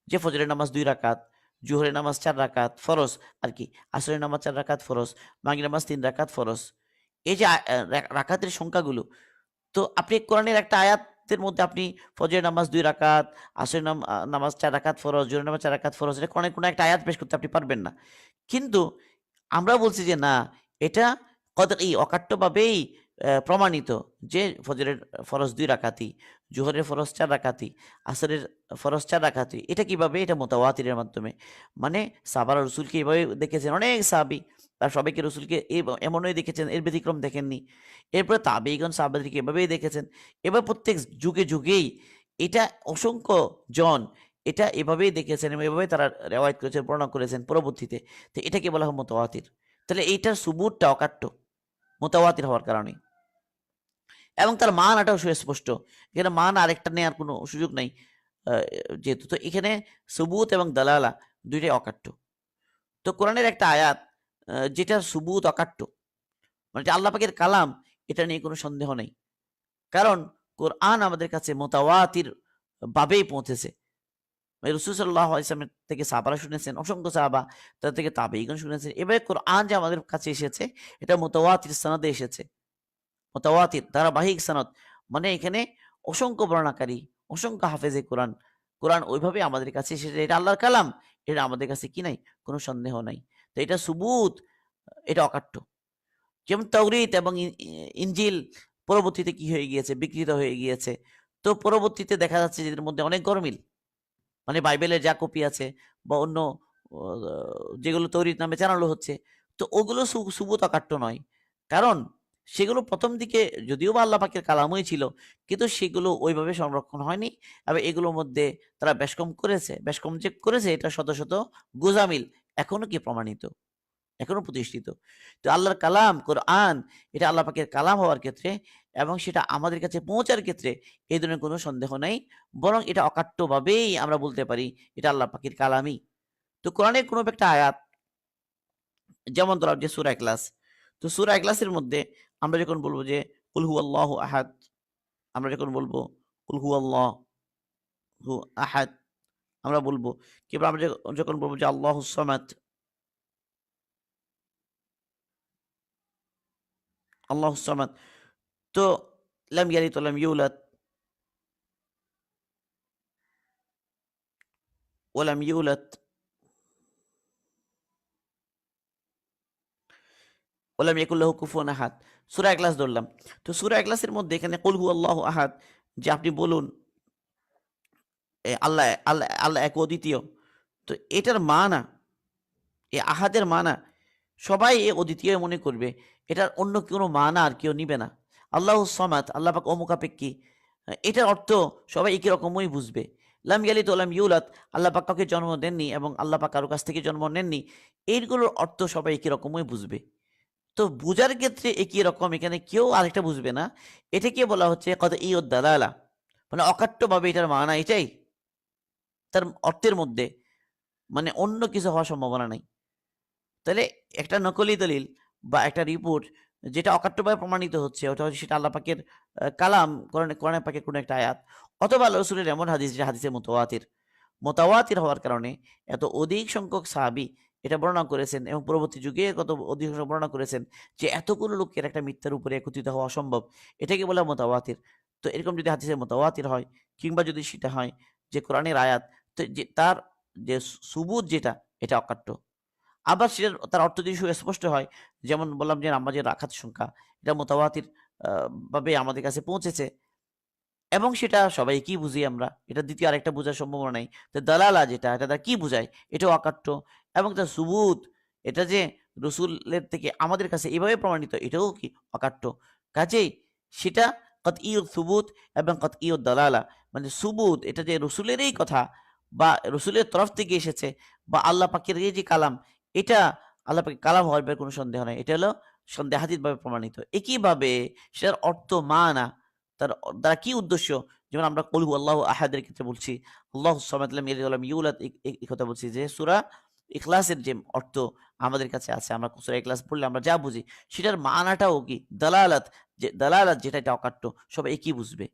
যে ফজরের নামাজ 2 রাকাত, জোহরের নামাজ 4 রাকাত ফরজ আরকি, আসরের নামাজ 4 রাকাত ফরজ, মাগরিবের নামাজ 3 রাকাত ফরজ। এই যে রাকাতের সংখ্যাগুলো, তো আপনি কোরআনের একটা আয়াতের মধ্যে আপনি ফজরের নামাজ 2 রাকাত, আসরের নামাজ 4 রাকাত ফরজ, জোহরের নামাজ 4 রাকাত ফরজ, এটা কোরআনের কোনো একটা আয়াত পেশ করতে আপনি পারবেন না। কিন্তু আমরা বলছি যে না, এটা কতই অকাট্যভাবেই প্রমাণিত যে ফজরের ফরজ 2 রাকাতই, জোহরের ফরজ 4 রাকাতই, আসরের ফরজ 4 রাকাতই। এটা কিভাবে? এটা মুতাওয়াতিরের মাধ্যমে। মানে সাহাবারা রাসূলকে এভাবে দেখেছেন, অনেক সাহাবী তারা সবাইকে রাসূলকে এমনই দেখেছেন, এর ব্যতিক্রম দেখেননি। এরপরে তাবেঈগণ সাহাবাদেরকে এভাবেই দেখেছেন। এবার প্রত্যেক যুগে যুগেই এটা অসংখ্য জন এটা এভাবেই দেখেছেন এবং এভাবেই তারা রেওয়ায়েত করেছেন, বর্ণনা করেছেন পরবর্তীতে। তো এটাকে বলা হয় মুতাওয়াতির। তাহলে এইটার সুবুতটা অকাট্য মুতাওয়াতির হওয়ার কারণে, এবং তার মানাটাও সুস্পষ্ট। এখানে মান আরেকটা নেয়ার কোনো সুযোগ নাই। আ যেহেতু তো এখানে সুবুত এবং দালালা ২ টাই অকাট্য। তো কোরআনের একটা আয়াত যেটার সুবুত অকাট্য, মানে যে আল্লাহ পাকের কালাম, এটা নিয়ে কোনো সন্দেহ নেই। কারণ কোরআন আমাদের কাছে মুতাওয়াতির ভাবেই পৌঁছেছে। রাসূল সাল্লাল্লাহু আলাইহি ওয়াসাল্লাম থেকে সাহাবারা শুনেছেন, অসংখ্য সাহাবা, তাদের থেকে তাবেঈগণ শুনেছেন। এবারে কোরআন যে আমাদের কাছে এসেছে এটা মুতাওয়াতির সনদে এসেছে। মুতাওয়াতির ধারাবাহিক সনদ। মানে এখানে অসংখ্য বর্ণনাকারী, অসংখ্য হাফেজে কোরআন। কোরআন ওইভাবে আমাদের কাছে এসেছে। এটা আল্লাহর কালাম। এটা আমাদের কাছে কি নাই? কোনো সন্দেহ নাই। তো এটা সুবুত, এটা অকাট্য। যেমন তাওরীত এবং ইনজিল পরবর্তীতে কি হয়ে গিয়েছে? বিকৃত হয়ে গিয়েছে। তো পরবর্তীতে দেখা যাচ্ছে যে এদের মধ্যে অনেক গরমিল। মানে বাইবেলের যা কপি আছে বা অন্য অ যেগুলো তৌরিত নামে জানালো হচ্ছে, তো ওগুলো সুবুত অকাট্য নয়। কারণ সেগুলো ১ম দিকে যদিও বা আল্লাহ পাকের কালামই ছিল, কিন্তু সেগুলো ওইভাবে সংরক্ষণ হয়নি এবং এগুলোর মধ্যে তারা বেশকম করেছে। বেশকম যে করেছে এটা শত, শত গোঁজামিল এখনো কি প্রমাণিত, এখনো প্রতিষ্ঠিত। তো আল্লাহর কালাম কোরআন, এটা আল্লাহ পাকের কালাম হওয়ার ক্ষেত্রে এবং সেটা আমাদের কাছে পৌঁছার ক্ষেত্রে এই ধরনের কোনো সন্দেহ নাই। বরং এটা অকাট্যভাবেই আমরা বলতে পারি এটা আল্লাহ পাকের কালামই। তো কোরআনের কোনো একটা আয়াত, যেমন ধরা যে সূরা ইখলাস। তো সূরা ইখলাসের মধ্যে আমরা যখন বলব যে কুল হুয়াল্লাহু আহাদ, আমরা যখন বলব কুল হুয়াল্লাহু আহাদ, আমরা বলব, কিংবা আমরা যখন বলব যে আল্লাহুস সামাদ, আল্লাহুস সামাদ, তো লাম ইয়ালিদ ওয়া লাম ইউলাদ ওয়া লাম ইউলাদ ওয়া লাম ইয়াকুল লাহু কুফুয়ান আহাদ। সূরা ইখলাস ধরলাম। তো সূরা ইখলাসের মধ্যে এখানে কুল হুয়াল্লাহু আহাদ, যে আপনি বলুন আল্লাহ এক ও অদ্বিতীয়। তো এটার মানা, এই আহাদের মানা সবাই অদ্বিতীয় মনে করবে, এটার অন্য কোনো মানা আর কেউ নিবে না। আল্লাহ সমাদ, আল্লাহ পাক অমুখাপেক্ষী, এটার অর্থ সবাই একই রকমই বুঝবে। লাম ইয়ালিদ ওয়া লাম ইউলাদ, আল্লাহ পাক কাউকে জন্ম দেননি এবং আল্লাহ পাক কারো কাছ থেকে জন্ম নেননি, এইগুলোর অর্থ সবাই একই রকমই বুঝবে। তো বুঝার ক্ষেত্রে একই রকম, এখানে কেউ আরেকটা বুঝবে না। এটাকে বলা হচ্ছে কতঈ দালালা, মানে অকাট্যভাবে এটার মানা এটাই, তার অর্থের মধ্যে মানে অন্য কিছু হওয়ার সম্ভাবনা নাই। তাহলে একটা নকলি দলিল বা একটা রিপোর্ট যেটা অকাট্যভাবে প্রমাণিত হচ্ছে, ওটা হচ্ছে সেটা আল্লাহ পাকের কালাম, কোরআন পাকের কোনো একটা আয়াত, অথবা আল্লাহ রাসূলের এমন হাদিস যে হাদিসে মুতাওয়াতির। মোতাওয়াতির হওয়ার কারণে এত অধিক সংখ্যক সাহাবী এটা বর্ণনা করেছেন এবং পরবর্তী যুগে কত অধিক সংখ্যক বর্ণনা করেছেন যে এতগুলো লোকের একটা মিথ্যার উপরে একত্রিত হওয়া অসম্ভব। এটাকে বলা মোতাওয়াতির। তো এরকম যদি হাদিসে মোতাওয়াতির হয়, কিংবা যদি সেটা হয় যে কোরআনের আয়াত, তো যে তার যে সুবুত যেটা, এটা অকাট্য। আবার সেটার তার অর্থ যদি সুস্পষ্ট হয়, যেমন বললাম যে নামাজের রাকাত সংখ্যা, এটা মোতাওয়াতির ভাবে আমাদের কাছে পৌঁছেছে এবং সেটা সবাই কি বুঝি আমরা, এটা দ্বিতীয় আরেকটা বোঝার সম্ভাবনা নাই। তো দালালা যেটা, এটা দ্বারা কি বুঝায়, এটাও অকাট্য। এবং তার সুবুত, এটা যে রসুলের থেকে আমাদের কাছে এভাবে প্রমাণিত, এটাও কি অকাট্য। কাজেই সেটা কতঈউ সুবুত এবং কতঈউ দালালা, মানে সুবুত এটা যে রসুলেরই কথা বা রসুলের তরফ থেকে এসেছে বা আল্লাহ পাকের এই যে কালাম, এটা আল্লাহ পাকের কালাম হওয়ার ব্যাপারে কোনো সন্দেহ নাই, এটা হলো সন্দেহাতীতভাবে প্রমাণিত। একইভাবে সেটার অর্থ মানা, তার দ্বারা কি উদ্দেশ্য, যেমন আমরা কুল হুয়াল্লাহু আহাদের ক্ষেত্রে বলছি, আল্লাহুস সামাদ লাম ইয়ালিদ ওয়া লাম ইউলাদ, এই কথা বলছি যে সূরা ইখলাসের যে অর্থ আমাদের কাছে আছে, আমরা সূরা ইখলাস পড়লে আমরা যা বুঝি সেটার মানাটাও কি দালালাত, যে দালালাত যেটা, এটা অকাট্য, সবাই একই বুঝবে।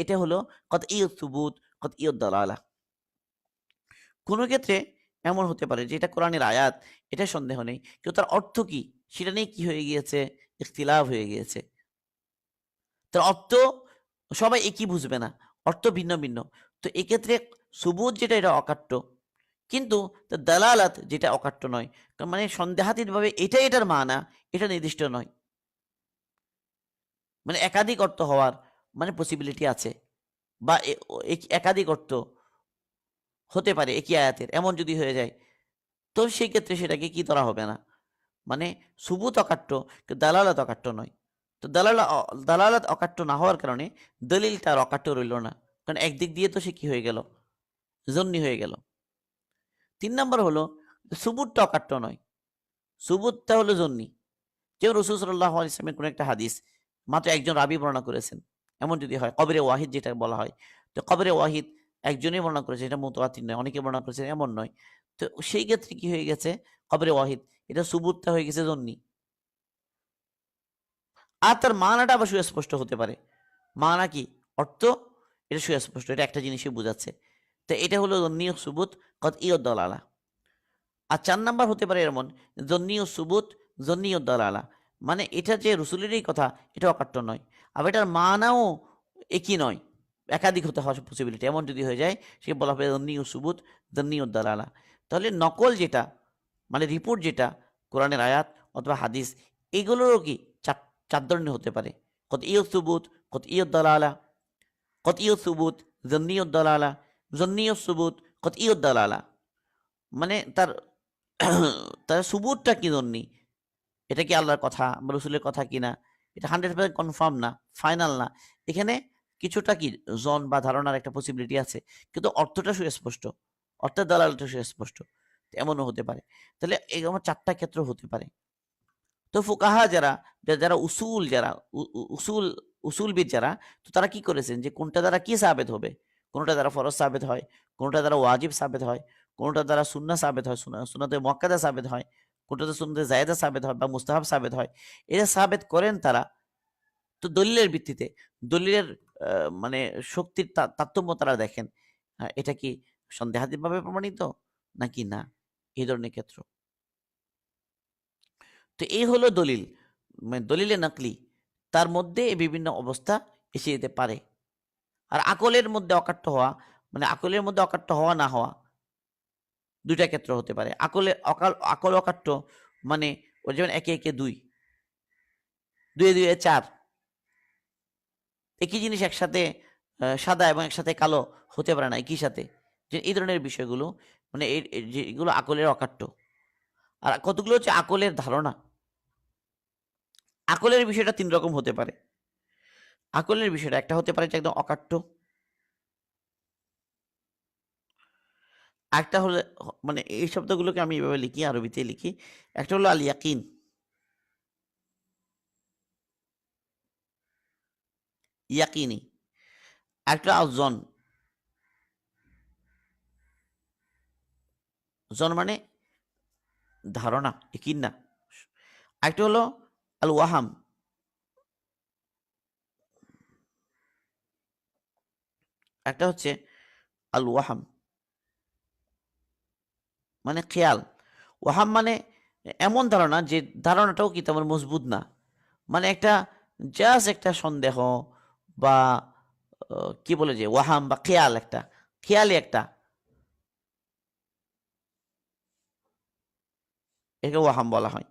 এটা হলো কতঈউ সুবুত, কতঈউ দালালা। কোন ক্ষেত্রে এমন হতে পারে যে এটা কোরআনের আয়াত, এটা সন্দেহ নেই, কিন্তু তার অর্থ কি সেটা নিয়ে কি হয়ে গিয়েছে, ইখতিলাফ হয়ে গিয়েছে। তার অর্থ সবাই একই বুঝবে না, অর্থ ভিন্ন ভিন্ন। তো এক্ষেত্রে সুবুত যেটা, এটা অকাট্য, কিন্তু তার দালালাত যেটা অকাট্য নয়, তার মানে সন্দেহাতীতভাবে এটাই এটার মানা, এটা নির্দিষ্ট নয়। মানে একাধিক অর্থ হওয়ার মানে পসিবিলিটি আছে, বা একাধিক অর্থ হতে পারে একই আয়াতের, এমন যদি হয়ে যায়, তো সেই ক্ষেত্রে সেটাকে কি ধরা হবে না, মানে সুবুত অকাট্য কিন্তু দালালাত অকাট্য নয়। তো দালালাত অকাট্য না হওয়ার কারণে দলিলটা আর অকাট্য রইল না, কারণ একদিক দিয়ে তো সে কি হয়ে গেল, জন্নি হয়ে গেল। ৩ নাম্বার হলো সুবুতটা অকাট্য নয়, সুবুতটা হলো জন্নি। যেমন রাসূল সাল্লাল্লাহু আলাইহি ওয়াসাল্লামের কোন একটা হাদিস মাত্র একজন রাবী বর্ণনা করেছেন, এমন যদি হয়, কবরে ওয়াহিদ যেটা বলা হয়, তো কবরে ওয়াহিদ একজনই বর্ণনা করেছে, এটা মুতাওয়াতির নয়, অনেকে বর্ণনা করেছেন এমন নয়। তো সেই ক্ষেত্রে কি হয়ে গেছে, কবরে ওয়াহিদ, এটা সুবুতটা হয়ে গেছে জন্নি। আর তার মানাটা আবার সুস্পষ্ট হতে পারে। মানা কি, অর্থ, এটা সুস্পষ্ট, এটা একটা জিনিসই বোঝাচ্ছে। তো এটা হলো জন্নি ও সুবুত কতঈ দালালা। আর ৪ নাম্বার হতে পারে এমন জন্নি ও সুবুত, জন্নি ও দালালা, মানে এটা যে রসুলেরই কথা, এটা অকাট্য নয়, আবার এটার মানাও একই নয়, একাধিক হতে হওয়ার পসিবিলিটি, এমন যদি হয়ে যায় সে বলা হবে জন্নি ও সুবুত, জন্নি ও দালালা। তাহলে নকল যেটা, মানে রিপোর্ট যেটা, কোরআনের আয়াত অথবা হাদিস, এগুলোরও কি চার ধরনের হতে পারে, কতঈ সুবুত, কতঈ দালালা, কতঈ সুবুত, জন্নি ও দালালা, জন্নি ও সুবুত, কতঈ দালালা। মানে তার তার সুবুতটা কি জন্যি, এটা কি আল্লাহর কথা বা রসুলের কথা কিনা, এটা 100% কনফার্ম না, ফাইনাল না। এখানে কিছুটা কি জন বা ধারণার একটা পসিবিলিটি আছে, কিন্তু অর্থটা সুস্পষ্ট, অর্থের দালালটা সুস্পষ্ট, এমনও হতে পারে। তাহলে এরকম ৪টা ক্ষেত্র হতে পারে। তো ফুকাহা যারা, যারা উসুল, যারা উসুল উসুলবিদ যারা, তো তারা কি করেছেন যে কোনটা দ্বারা কি সাবেত হবে, কোনটা দ্বারা ফরজ সাবেত হয়, কোনটা দ্বারা ওয়াজিব সাবেত হয়, কোনটা দ্বারা সুন্নাহ সাবেত হয়, সুন্নাতে মুআক্কাদা সাবেত হয়, কোনটাতে সুন্নাতে জায়েদা সাবেত হয় বা মুস্তাহাব সাবেত হয়, এটা সাবেত করেন তারা। তো দলিলের ভিত্তিতে, দলিলের মানে শক্তির তারতম্য তারা দেখেন, এটা কি সন্দেহাতীতভাবে প্রমাণিত নাকি না, এই ধরনের ক্ষেত্র। তো এই হলো দলিল, মানে দলিলে নকলি, তার মধ্যে বিভিন্ন অবস্থা এসে যেতে পারে। আর আকলের মধ্যে অকাট্য হওয়া, মানে আকলের মধ্যে অকাট্য হওয়া না হওয়া, ২টা ক্ষেত্র হতে পারে। আকল অকাট্য মানে ওই যেমন একে একে ২, ২ এ ২ এ ৪, একই জিনিস একসাথে সাদা এবং একসাথে কালো হতে পারে না একই সাথে, যে এই ধরনের বিষয়গুলো মানে যেগুলো আকলের অকাট্য, আর কতগুলো হচ্ছে আকলের ধারণা। আকলের বিষয়টা ৩ রকম হতে পারে। আকলের বিষয়টা একটা হতে পারে যে একদম অকাট্য। আরেকটা হলে মানে এই শব্দগুলোকে আমি এভাবে লিখি, আরবিতে লিখি। একটা হলো আল ইয়াকিন, ইয়াকিনি। আরেকটা আল জন, জন মানে ধারণা, ইয়াকিন না। আরেকটা হলো আল ওয়াহাম, একটা হচ্ছে আল ওয়াহাম মানে খেয়াল। ওয়াহাম মানে এমন ধারণা যে ধারণাটাও কি তেমন মজবুত না। মানে একটা জাস্ট একটা সন্দেহ বা কি বলে যে ওয়াহাম বা খেয়াল, একটা খেয়ালি একটা, একে ওয়াহাম বলা হয়।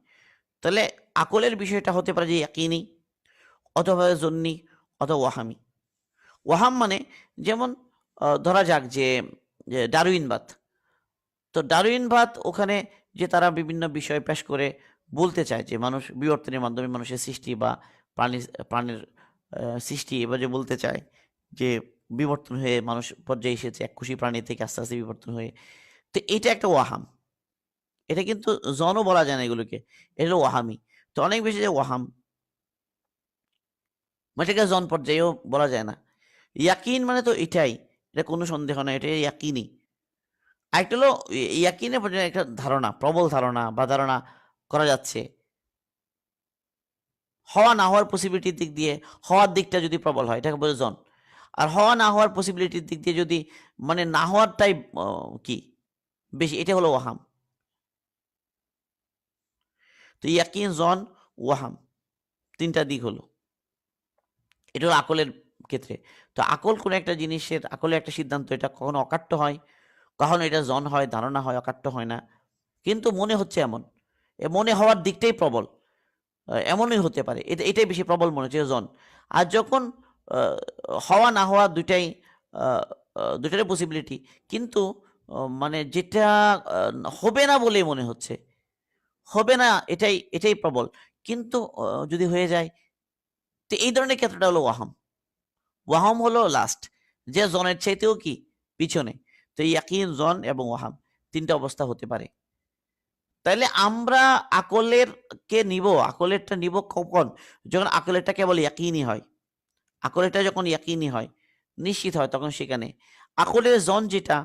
তাহলে আকলের বিষয়টা হতে পারে যে ইয়াকিনি অথবা জন্নি অথবা ওয়াহামি। ওয়াহাম মানে যেমন ধরা যাক যে ডারউইনবাদ। তো ডারউইনবাদ ওখানে যে তারা বিভিন্ন বিষয় পেশ করে বলতে চায় যে মানুষ বিবর্তনের মাধ্যমে মানুষের সৃষ্টি বা প্রাণের সৃষ্টি, এবার যে বলতে চায় যে বিবর্তন হয়ে মানুষ পর্যায়ে এসেছে এক খুশি প্রাণী থেকে আস্তে আস্তে বিবর্তন হয়ে। তো এটা একটা ওয়াহাম। এটা কিন্তু জনও বলা যায় না এগুলোকে, এটা হলো ওয়াহামি। তো অনেক বেশি যে ওয়াহাম মানে এটাকে জন পর্যায়েও বলা যায় না। ইয়াকিন মানে তো এটাই, এটা কোনো সন্দেহ নাই, এটা ইয়াকিনই। আরেকটা হলো ইয়াকিনের পর্যায়ে একটা ধারণা, প্রবল ধারণা বা ধারণা করা যাচ্ছে। হওয়া না হওয়ার পসিবিলিটির দিক দিয়ে হওয়ার দিকটা যদি প্রবল হয় এটাকে বলে জন। আর হওয়া না হওয়ার পসিবিলিটির দিক দিয়ে যদি মানে না হওয়ারটাই কি বেশি, এটা হলো ওয়াহাম। তো ইয়াকিন, জন, ওয়াহাম ৩টা দিক হলো। এটা হলো আকলের ক্ষেত্রে। তো আকল কোনো একটা জিনিসের, আকলের একটা সিদ্ধান্ত, এটা কখনো অকাট্য হয়, কখনো এটা জন হয়, ধারণা হয়, অকাট্য হয় না। কিন্তু মনে হচ্ছে এমন, মনে হওয়ার দিকটাই প্রবল, এমনই হতে পারে, এটাই বেশি প্রবল মনে হচ্ছে জন। আর যখন হওয়া না হওয়া দুইটাই, দুইটারই পসিবিলিটি, কিন্তু মানে যেটা হবে না বলে মনে হচ্ছে, হবে না এটাই এটাই প্রবল, কিন্তু যদি হয়ে যায়, তো এই ধরনের ক্ষেত্রটা হলো ওয়াহাম। ওয়াহাম হলো লাস্ট, যে জনের চাইতেও কি পিছনে। তো ইয়াকিন, জন এবং ওয়াহাম ৩টা অবস্থা হতে পারে। তাইলে আমরা আকলেরকে নিব, আকলেরটা নিব কখন? যখন আকলেরটা কেবল ইয়াকিনি হয়। আকলেরটা যখন ইয়াকিনি হয়, নিশ্চিত হয়, তখন সেখানে আকলের জন যেটা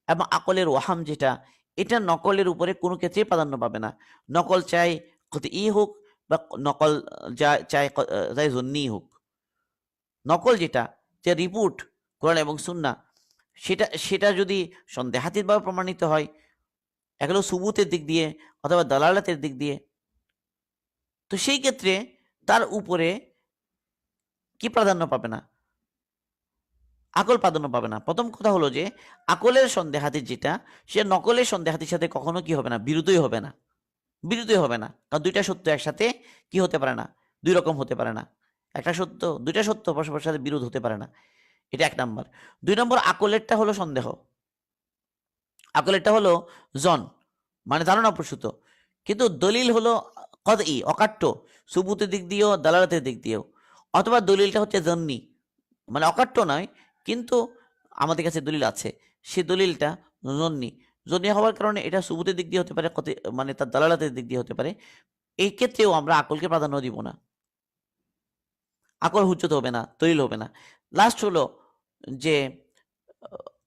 এবং আকলের ওয়াহাম যেটা, এটা নকলের উপরে কোনো ক্ষেত্রেই প্রাধান্য পাবে না। নকল চাই কতই হোক বা নকল চাই জন্যই হোক। নকল যেটা, যে রিপোর্ট কোরআন এবং সুন্নাহ, সেটা সেটা যদি সন্দেহাতীতভাবে প্রমাণিত হয়, এগুলো সুবুতের দিক দিয়ে অথবা দালালাতের দিক দিয়ে, তো সেই ক্ষেত্রে তার উপরে কি প্রাধান্য পাবে না? আকল প্রাধান্য পাবে না। প্রথম কথা হলো যে আকলের সন্দেহাতীত যেটা, সে নকলের সন্দেহাতীর সাথে কখনো কি হবে না? বিরোধই হবে না। বিরোধই হবে না। কারণ ২ টা সত্য একসাথে কি হতে পারে না? ২ রকম হতে পারে না। একটা সত্য, ২ টা সত্য পরস্পরের সাথে বিরোধ হতে পারে না। এটা ১ নাম্বার। ২ নম্বর আকলেরটা হলো সন্দেহ। আকলেরটা হলো জন, মানে ধারণাপ্রসূত। কিন্তু দলিল হলো কতই অকাট্য, সুবুতের দিক দিয়েও দালালাতের দিক দিয়েও। অথবা দলিলটা হচ্ছে জন্নি, মানে অকাট্য নয়, কিন্তু আমাদের কাছে দলিল আছে। সে দলিলটা জন্নি। জন্নি হওয়ার কারণে এটা সুবুতের দিক দিয়ে হতে পারে, মানে তার দালালাতের দিক দিয়ে হতে পারে। এই ক্ষেত্রেও আমরা আকলকে প্রাধান্য দিব না। আকল হুজ্জত হবে না, দলিল হবে না। লাস্ট হলো যে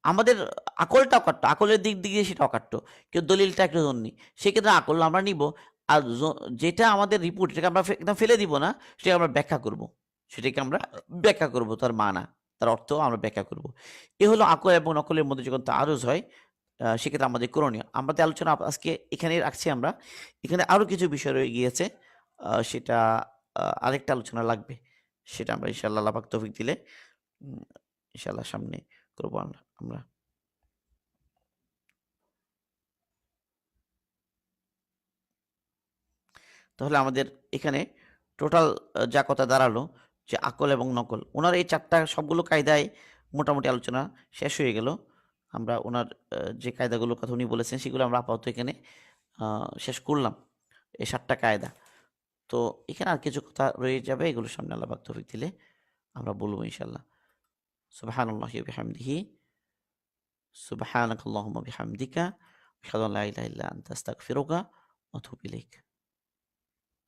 আমাদের আকলটা অকাট্য, আকলের দিক দিয়ে সেটা অকাট্য। কিন্তু দলিলটা একটু জন্যি। সেক্ষেত্রে আকল আমরা নিব। আর যেটা আমাদের রিপোর্ট, সেটাকে আমরা একদম ফেলে দিব না, সেটাকে আমরা ব্যাখ্যা করব। সেটাকে আমরা ব্যাখ্যা করব, তার মানা, তার অর্থ আমরা ব্যাখ্যা করব। এ হলো আকল এবং নকলের মধ্যে যখন তাআরুজ হয়, সেক্ষেত্রে আমাদের করণীয়। আমাদের আলোচনা আজকে এখানেই রাখছি আমরা। এখানে আরো কিছু বিষয় রয়ে গিয়েছে। সেটা আরেকটা আলোচনা লাগবে। সেটা আমরা ইনশাআল্লাহ আল্লাহ পাক তৌফিক দিলে উম ইনশাআল্লাহ সামনে করব আমরা। তাহলে আমাদের এখানে টোটাল যা কথা দাঁড়ালো যে আকল এবং নকল, ওনার এই ৪ টা সবগুলো কায়দায় মোটামুটি আলোচনা শেষ হয়ে গেল। আমরা ওনার যে কায়দাগুলোর কথা উনি বলেছেন সেগুলো আমরা আপাতত এখানে শেষ করলাম। এই ৭ টা কায়দা। তো এখানে আর কিছু কথা রয়ে যাবে, এগুলো সামনে আল্লাহ পাক তৌফিক দিলে আমরা বলব ইনশাআল্লাহ। সুবহানাল্লাহি ওয়া বিহামদিহি, সুবহানাকাল্লাহুম্মা বিহামদিকা, আশহাদু আল্লা ইলাহা ইল্লা আনতা আস্তাগফিরুকা ওয়া আতুবু ইলাইক।